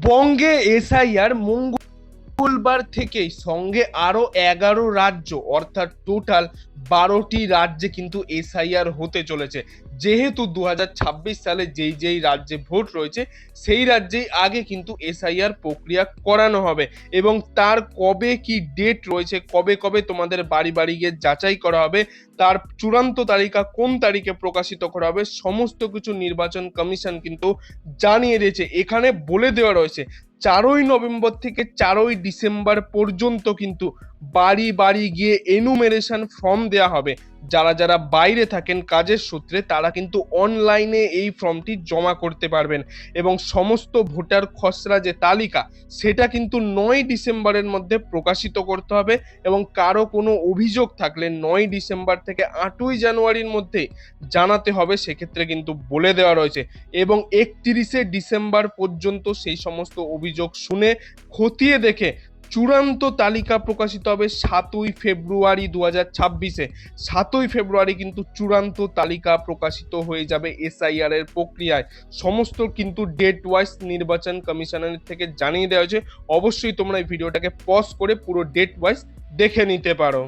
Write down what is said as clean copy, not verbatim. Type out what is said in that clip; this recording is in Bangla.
বঙ্গে এসআইআর মঙ্গলবার থেকেই সঙ্গে আরো 11 রাজ্য অর্থাৎ টোটাল 12টি রাজ্যে কিন্তু এসআইআর হতে চলেছে। যেহেতু 2026 সালে যেই যেই রাজ্যে ভোট রয়েছে সেই রাজ্যেই আগে কিন্তু এসআইআর প্রক্রিয়া করানো হবে এবং তার কবে কি ডেট রয়েছে, কবে কবে তোমাদের বাড়ি বাড়ি গিয়ে যাচাই করা হবে, তার চূড়ান্ত তালিকা কোন তারিখে প্রকাশিত করা হবে, সমস্ত কিছু নির্বাচন কমিশন কিন্তু জানিয়ে দিয়েছে। এখানে বলে দেওয়া রয়েছে 4ই নভেম্বর থেকে 4ই ডিসেম্বর পর্যন্ত কিন্তু বাড়ি বাড়ি গিয়ে এনুমেরেশন ফর্ম দেওয়া হবে। যারা যারা বাইরে থাকেন কাজের সূত্রে তারা কিন্তু অনলাইনে এই ফর্মটি জমা করতে পারবেন এবং সমস্ত ভোটার খসড়া যে তালিকা সেটা কিন্তু 9ই ডিসেম্বরের মধ্যে প্রকাশিত করতে হবে এবং কারো কোনো অভিযোগ থাকলে 9ই ডিসেম্বর থেকে 8ই জানুয়ারির মধ্যে জানাতে হবে, সেক্ষেত্রে কিন্তু বলে দেওয়া রয়েছে এবং 31শে ডিসেম্বর পর্যন্ত সেই সমস্ত অভিযোগ শুনে খতিয়ে দেখে চূড়ান্ত তালিকা প্রকাশিত হবে 7ই ফেব্রুয়ারি 2026-এ। 7ই ফেব্রুয়ারি কিন্তু চূড়ান্ত তালিকা প্রকাশিত হয়ে যাবে এসআইআর এর প্রক্রিয়ায়। সমস্ত কিন্তু ডেট ওয়াইজ নির্বাচন কমিশনের থেকে জানিয়ে দেওয়া হয়েছে। অবশ্যই তোমরা এই ভিডিওটাকে পজ করে পুরো ডেট ওয়াইজ দেখে নিতে পারো।